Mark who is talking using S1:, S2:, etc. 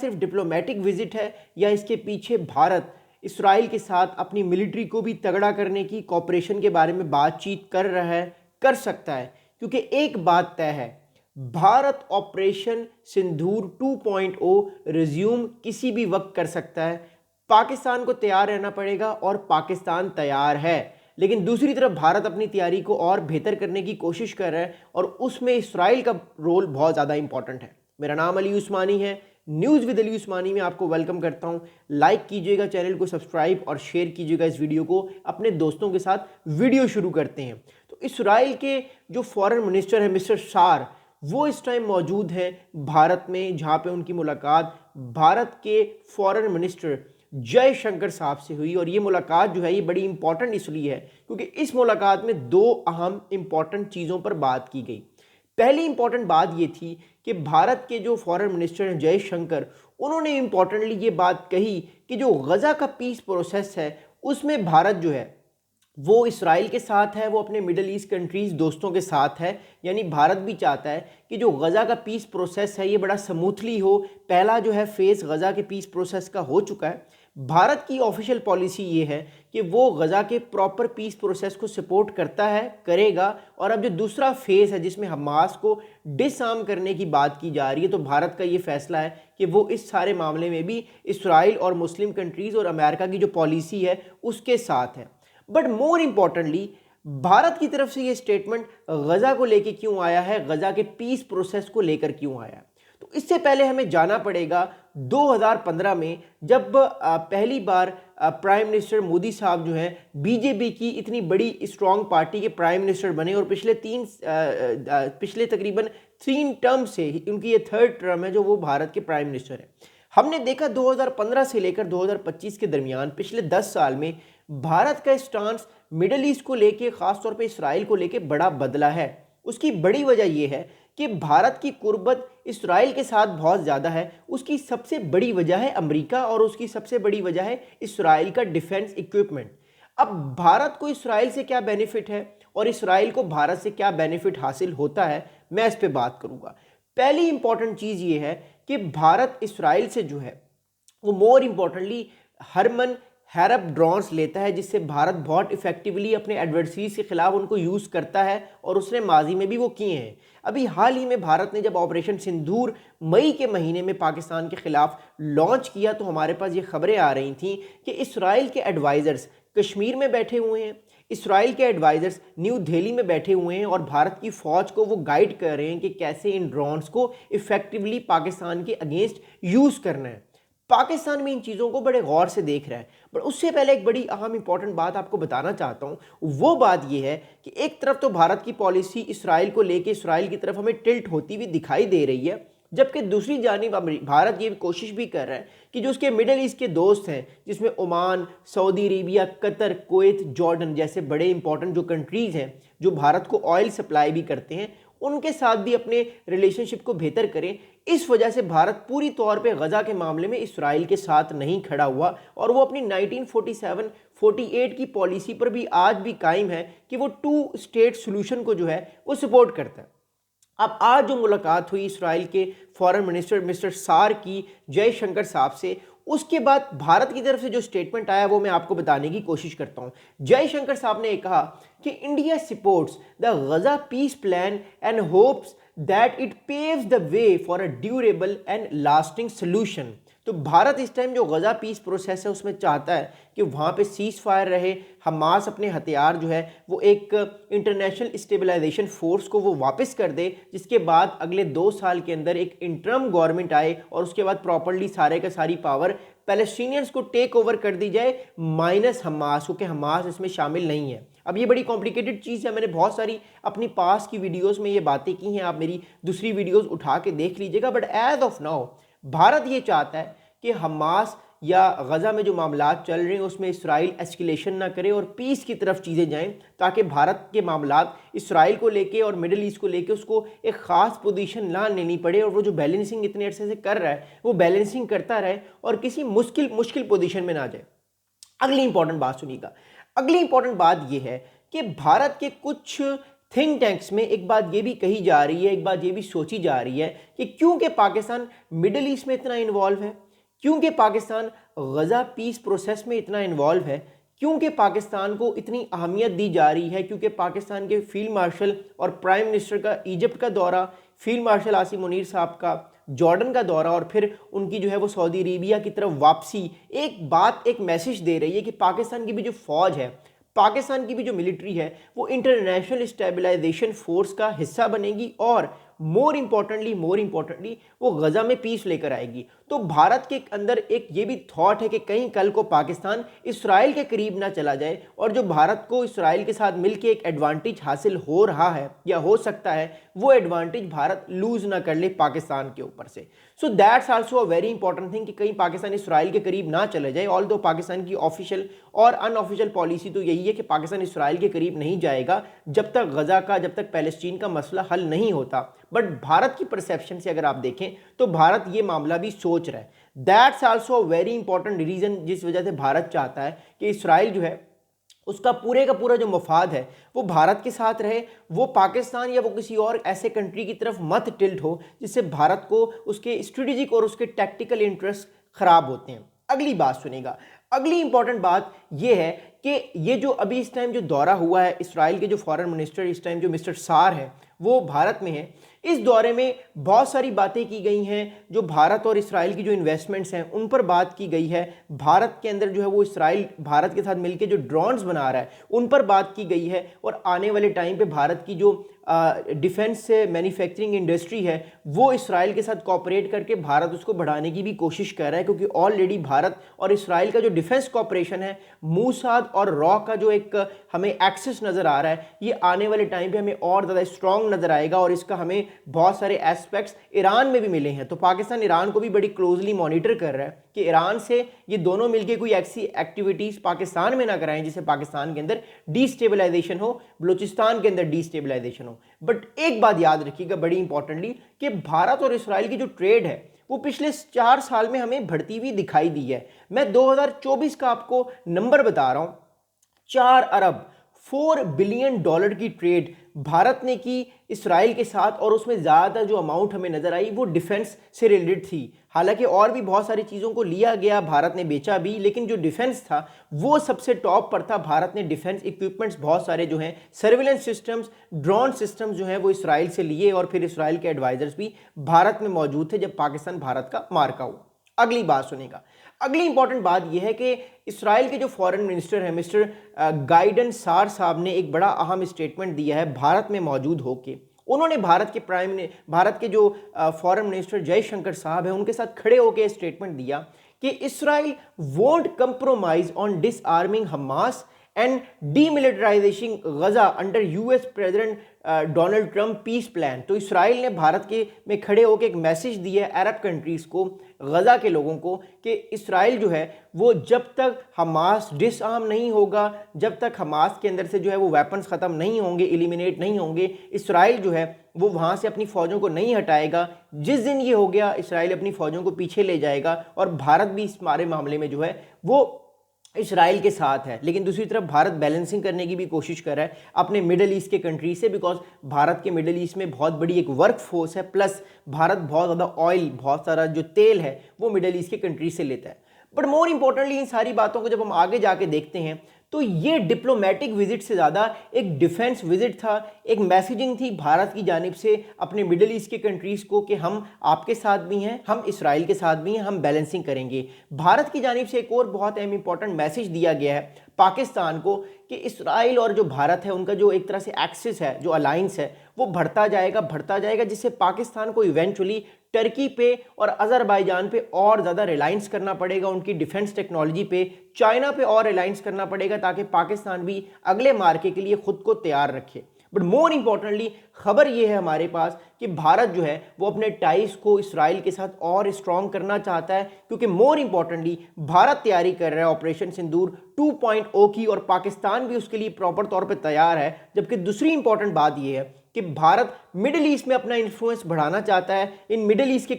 S1: صرف diplomatic visit ہے یا اس کے پیچھے بھارت اسرائیل کے ساتھ اپنی ملٹری کو بھی تگڑا کرنے کی کوپریشن کے بارے میں بات چیت کر رہا ہے، کر سکتا ہے؟ کیونکہ ایک بات طے ہے، بھارت آپریشن سندھور 2.0 ریزیوم کسی بھی وقت کر سکتا ہے۔ پاکستان کو تیار رہنا پڑے گا اور پاکستان تیار ہے، لیکن دوسری طرف بھارت اپنی تیاری کو اور بہتر کرنے کی کوشش کر رہا ہے اور اس میں اسرائیل کا رول بہت زیادہ امپورٹنٹ ہے۔ میرا نام علی عثمانی ہے، نیوز ود علی عثمانی میں آپ کو ویلکم کرتا ہوں۔ لائک کیجئے گا چینل کو، سبسکرائب اور شیئر کیجئے گا اس ویڈیو کو اپنے دوستوں کے ساتھ۔ ویڈیو شروع کرتے ہیں۔ تو اسرائیل کے جو فارن منسٹر ہیں مسٹر سار، وہ اس ٹائم موجود ہیں بھارت میں، جہاں پہ ان کی ملاقات بھارت کے فارن منسٹر جے شنکر صاحب سے ہوئی۔ اور یہ ملاقات جو ہے یہ بڑی امپورٹنٹ اس لیے ہے کیونکہ اس ملاقات میں دو اہم امپورٹنٹ چیزوں پر بات کی گئی۔ پہلی امپورٹنٹ بات یہ تھی کہ بھارت کے جو فارن منسٹر ہیں جے شنکر، انہوں نے امپورٹنٹلی یہ بات کہی کہ جو غزہ کا پیس پروسیس ہے اس میں بھارت جو ہے وہ اسرائیل کے ساتھ ہے، وہ اپنے مڈل ایسٹ کنٹریز دوستوں کے ساتھ ہے۔ یعنی بھارت بھی چاہتا ہے کہ جو غزہ کا پیس پروسیس ہے یہ بڑا سموتھلی ہو۔ پہلا جو ہے فیز غزہ کے پیس پروسیس کا ہو چکا ہے۔ بھارت کی آفیشیل پالیسی یہ ہے کہ وہ غزہ کے پراپر پیس پروسیس کو سپورٹ کرتا ہے، کرے گا۔ اور اب جو دوسرا فیز ہے جس میں حماس کو ڈس آرم کرنے کی بات کی جا رہی ہے، تو بھارت کا یہ فیصلہ ہے کہ وہ اس سارے معاملے میں بھی اسرائیل اور مسلم کنٹریز اور امریکہ کی جو پالیسی ہے اس کے ساتھ ہے۔ بٹ مور امپورٹنٹلی بھارت کی طرف سے یہ سٹیٹمنٹ غزہ کو لے کے کیوں آیا ہے، غزہ کے پیس پروسیس کو لے کر کیوں آیا ہے؟ تو اس سے پہلے ہمیں جانا پڑے گا 2015 میں، جب پہلی بار پرائم منسٹر مودی صاحب جو ہیں بی جے پی کی اتنی بڑی اسٹرانگ پارٹی کے پرائم منسٹر بنے، اور پچھلے تقریباً 3 ٹرم سے ان کی یہ 3rd ٹرم ہے جو وہ بھارت کے پرائم منسٹر ہیں۔ ہم نے دیکھا 2015 سے لے کر 2025 کے درمیان پچھلے 10 سال میں بھارت کا اسٹانس مڈل ایسٹ کو لے کے، خاص طور پہ اسرائیل کو لے کے بڑا بدلا ہے۔ اس کی بڑی وجہ یہ ہے کہ بھارت کی قربت اسرائیل کے ساتھ بہت زیادہ ہے۔ اس کی سب سے بڑی وجہ ہے امریکہ، اور اس کی سب سے بڑی وجہ ہے اسرائیل کا ڈیفنس ایکوپمنٹ۔ اب بھارت کو اسرائیل سے کیا بینیفٹ ہے اور اسرائیل کو بھارت سے کیا بینیفٹ حاصل ہوتا ہے، میں اس پہ بات کروں گا۔ پہلی امپورٹنٹ چیز یہ ہے کہ بھارت اسرائیل سے جو ہے وہ مور امپورٹنٹلی ہرمن ہیرپ ڈرونز لیتا ہے، جس سے بھارت بہت ایفیکٹیولی اپنے ایڈورسریز کے خلاف ان کو یوز کرتا ہے، اور اس نے ماضی میں بھی وہ کیے ہیں۔ ابھی حال ہی میں بھارت نے جب آپریشن سندھور مئی کے مہینے میں پاکستان کے خلاف لانچ کیا، تو ہمارے پاس یہ خبریں آ رہی تھیں کہ اسرائیل کے ایڈوائزرز کشمیر میں بیٹھے ہوئے ہیں، اسرائیل کے ایڈوائزرز نیو دہلی میں بیٹھے ہوئے ہیں، اور بھارت کی فوج کو وہ گائیڈ کر رہے ہیں کہ کیسے ان ڈرونز کو ایفیکٹیولی پاکستان کے اگینسٹ یوز کرنا ہے۔ پاکستان میں ان چیزوں کو بڑے غور سے دیکھ رہا ہے۔ پر اس سے پہلے ایک بڑی اہم امپورٹنٹ بات آپ کو بتانا چاہتا ہوں، وہ بات یہ ہے کہ ایک طرف تو بھارت کی پالیسی اسرائیل کو لے کے اسرائیل کی طرف ہمیں ٹلٹ ہوتی ہوئی دکھائی دے رہی ہے، جبکہ دوسری جانب بھارت یہ کوشش بھی کر رہا ہے کہ جو اس کے مڈل ایسٹ کے دوست ہیں، جس میں عمان، سعودی عربیہ، قطر، کویت، جارڈن جیسے بڑے امپورٹنٹ جو کنٹریز ہیں جو بھارت کو آئل سپلائی بھی کرتے ہیں، ان کے ساتھ بھی اپنے ریلیشن شپ کو بہتر کریں۔ اس وجہ سے بھارت پوری طور پہ غزہ کے معاملے میں اسرائیل کے ساتھ نہیں کھڑا ہوا، اور وہ اپنی 1947-48 کی پالیسی پر بھی آج بھی قائم ہے کہ وہ 2 اسٹیٹ سولوشن کو جو ہے وہ سپورٹ کرتا ہے۔ اب آج جو ملاقات ہوئی اسرائیل کے فارن منسٹر مسٹر سار کی جے شنکر صاحب سے، اس کے بعد بھارت کی طرف سے جو سٹیٹمنٹ آیا وہ میں آپ کو بتانے کی کوشش کرتا ہوں۔ جے شنکر صاحب نے یہ کہا کہ India supports the Gaza peace plan and hopes that it paves the way for a durable and lasting solution. تو بھارت اس ٹائم جو غزہ پیس پروسیس ہے اس میں چاہتا ہے کہ وہاں پہ سیز فائر رہے، حماس اپنے ہتھیار جو ہے وہ ایک انٹرنیشنل اسٹیبلائزیشن فورس کو وہ واپس کر دے، جس کے بعد اگلے 2 سال کے اندر ایک انٹرم گورنمنٹ آئے، اور اس کے بعد پراپرلی سارے کا ساری پاور پیلسٹینینز کو ٹیک اوور کر دی جائے، مائنس حماس، کیونکہ حماس اس میں شامل نہیں ہے۔ اب یہ بڑی کمپلیکیٹڈ چیز ہے، میں نے بہت ساری اپنی پاس کی ویڈیوز میں یہ باتیں کی ہیں، آپ میری دوسری ویڈیوز اٹھا کے دیکھ لیجئے گا۔ But as of now Bharat یہ چاہتا ہے کہ حماس یا غزہ میں جو معاملات چل رہے ہیں اس میں اسرائیل ایسکیلیشن نہ کرے اور پیس کی طرف چیزیں جائیں، تاکہ بھارت کے معاملات اسرائیل کو لے کے اور مڈل ایسٹ کو لے کے اس کو ایک خاص پوزیشن نہ لینی پڑے، اور وہ جو بیلنسنگ اتنے عرصے سے کر رہا ہے وہ بیلنسنگ کرتا رہے اور کسی مشکل پوزیشن میں نہ جائے۔ اگلی امپورٹنٹ بات سنیے گا۔ اگلی امپورٹنٹ بات یہ ہے کہ بھارت کے کچھ थिंक टैंक्स में एक बात ये भी कही जा रही है, एक बात ये भी सोची जा रही है कि क्योंकि पाकिस्तान मिडिल ईस्ट में इतना इन्वॉल्व है, क्योंकि पाकिस्तान गज़ा पीस प्रोसेस में इतना इन्वॉल्व है, क्योंकि पाकिस्तान को इतनी अहमियत दी जा रही है, क्योंकि पाकिस्तान के फील्ड मार्शल और प्राइम मिनिस्टर का इजिप्ट का दौरा, फील्ड मार्शल आसिम मुनीर साहब का जॉर्डन का दौरा और फिर उनकी जो है वो सऊदी अरेबिया की तरफ वापसी, एक मैसेज दे रही है कि पाकिस्तान की भी जो फ़ौज है, पाकिस्तान की भी जो मिलिट्री है, वो इंटरनेशनल स्टेबलाइजेशन फोर्स का हिस्सा बनेगी और मोर इम्पोर्टेंटली वो गज़ा में पीस लेकर आएगी। तो भारत के अंदर एक ये भी थॉट है कि कहीं कल को पाकिस्तान इसराइल के करीब ना चला जाए और जो भारत को इसराइल के साथ मिलकर एक एडवांटेज हासिल हो रहा है या हो सकता है, वो एडवांटेज भारत लूज ना कर ले पाकिस्तान के ऊपर से। So that's also a very important thing कि कहीं पाकिस्तान इसराइल के करीब ना चले जाए। ऑल्दो पाकिस्तान की ऑफिशियल और अनऑफिशियल पॉलिसी तो यही है कि पाकिस्तान इसराइल के करीब नहीं जाएगा जब तक गज़ा का, जब तक पैलेस्टीन का मसला हल नहीं होता। बट भारत की परसेप्शन से अगर आप देखें तो भारत ये मामला भी सोच रहा है। That's also a very important reason जिस वजह से भारत चाहता है कि इसराइल जो है उसका पूरे का पूरा जो मफाद है वो भारत के साथ रहे, वो पाकिस्तान या वो किसी और ऐसे कंट्री की तरफ मत टिल्ट हो जिससे भारत को उसके स्ट्रेटेजिक और उसके टैक्टिकल इंटरेस्ट खराब होते हैं। अगली बात सुनेगा, अगली इंपॉर्टेंट बात ये है कि ये जो अभी इस टाइम जो दौरा हुआ है इसराइल के जो फॉरेन मिनिस्टर इस टाइम जो मिस्टर सार है वो भारत में है, इस दौरे में बहुत सारी बातें की गई हैं। जो भारत और इसराइल की जो इन्वेस्टमेंट्स हैं उन पर बात की गई है। भारत के अंदर जो है वो इसराइल भारत के साथ मिलकर जो ड्रोन्स बना रहा है उन पर बात की गई है और आने वाले टाइम पे भारत की जो डिफेंस से मैन्युफैक्चरिंग इंडस्ट्री है वो इसराइल के साथ कोऑपरेट करके भारत उसको बढ़ाने की भी कोशिश कर रहा है, क्योंकि ऑलरेडी भारत और इसराइल का जो डिफेंस कोऑपरेशन है, मूसाद और रॉ का जो एक हमें एक्सेस नज़र आ रहा है, ये आने वाले टाइम पे हमें और ज़्यादा स्ट्रॉन्ग नज़र आएगा और इसका हमें बहुत सारे एस्पेक्ट्स ईरान में भी मिले हैं। तो पाकिस्तान ईरान को भी बड़ी क्लोजली मॉनिटर कर रहा है कि ईरान से ये दोनों मिलकर कोई ऐसी एक्टिविटीज़ पाकिस्तान में ना कराएं जिससे पाकिस्तान के अंदर डिस्टेबलाइजेशन हो, बलूचिस्तान के अंदर डिस्टेबलाइजेशन हो। बट एक बात याद रखिएगा बड़ी इंपॉर्टेंटली कि भारत और इसराइल की जो ट्रेड है वो पिछले 4 साल में हमें बढ़ती हुई दिखाई दी है। मैं 2024 का आपको नंबर बता रहा हूं, 4 अरब $4 बिलियन की ट्रेड भारत ने की इसराइल के साथ और उसमें ज़्यादातर जो अमाउंट हमें नज़र आई वो डिफेंस से रिलेटेड थी। हालांकि और भी बहुत सारी चीज़ों को लिया गया, भारत ने बेचा भी, लेकिन जो डिफेंस था वो सबसे टॉप पर था। भारत ने डिफेंस इक्विपमेंट्स बहुत सारे जो हैं, सर्विलेंस सिस्टम्स, ड्रोन सिस्टम्स जो हैं वो इसराइल से लिए और फिर इसराइल के एडवाइजर्स भी भारत में मौजूद थे जब पाकिस्तान भारत का मार्का हुआ। अगली बात सुनेगा, अगली इंपॉर्टेंट बात यह है कि इसराइल के जो फॉरेन मिनिस्टर हैं मिस्टर गाइडन सार साहब ने एक बड़ा अहम स्टेटमेंट दिया है भारत में मौजूद होके। उन्होंने भारत के जो फॉरेन मिनिस्टर जयशंकर साहब हैं उनके साथ खड़े होकर स्टेटमेंट दिया कि Israel won't compromise on disarming Hamas and demilitarisation Gaza under US president Donald Trump peace plan. तो इसराइल ने भारत के में खड़े होकर एक मैसेज दिया है अरब कंट्रीज़ को, गज़ा के लोगों को, कि इसराइल जो है वो जब तक हमास डिसआर्म नहीं होगा, जब तक हमास के अंदर से जो है वो वेपन्स ख़त्म नहीं होंगे, एलिमिनेट नहीं होंगे, इसराइल जो है वो वहाँ से अपनी फ़ौजों को नहीं हटाएगा। जिस दिन ये हो गया इसराइल अपनी फ़ौजों को पीछे ले जाएगा और भारत भी इस सारे मामले में जो है वो इसराइल के साथ है। लेकिन दूसरी तरफ भारत बैलेंसिंग करने की भी कोशिश कर रहा है अपने मिडल ईस्ट के कंट्री से, बिकॉज भारत के मिडल ईस्ट में बहुत बड़ी एक वर्क फोर्स है, प्लस भारत बहुत ज़्यादा ऑयल, बहुत सारा जो तेल है वो मिडल ईस्ट के कंट्री से लेता है। बट मोर इंपॉर्टेंटली इन सारी बातों को जब हम आगे जाके देखते हैं तो ये डिप्लोमेटिक विजिट से ज़्यादा एक डिफेंस विजिट था, एक मैसेजिंग थी भारत की जानिब से अपने मिडिल ईस्ट के कंट्रीज़ को कि हम आपके साथ भी हैं, हम इसराइल के साथ भी हैं, हम बैलेंसिंग करेंगे। भारत की जानिब से एक और बहुत अहम इंपॉर्टेंट मैसेज दिया गया है पाकिस्तान को कि इसराइल और जो भारत है उनका जो एक तरह से एक्सिस है, जो अलाइंस है वो बढ़ता जाएगा, जिससे पाकिस्तान को इवेंचुअली टर्की पे और अज़रबैजान पे और ज़्यादा रिलायंस करना पड़ेगा, उनकी डिफेंस टेक्नोलॉजी पे, चाइना पे और रिलायंस करना पड़ेगा ताकि पाकिस्तान भी अगले मार्के के लिए खुद को तैयार रखे। बट मोर इंपॉर्टेंटली खबर यह है हमारे पास कि भारत जो है वो अपने टाइज को इसराइल के साथ और स्ट्रॉन्ग करना चाहता है, क्योंकि मोर इंपॉर्टेंटली भारत तैयारी कर रहा है ऑपरेशन सिंदूर 2.0 की और पाकिस्तान भी उसके लिए प्रॉपर तौर पे तैयार है। जबकि दूसरी इंपॉर्टेंट बात यह है कि भारत मिडिल ईस्ट में अपना इन्फ्लुएंस बढ़ाना चाहता है। इन मिडिल ईस्ट के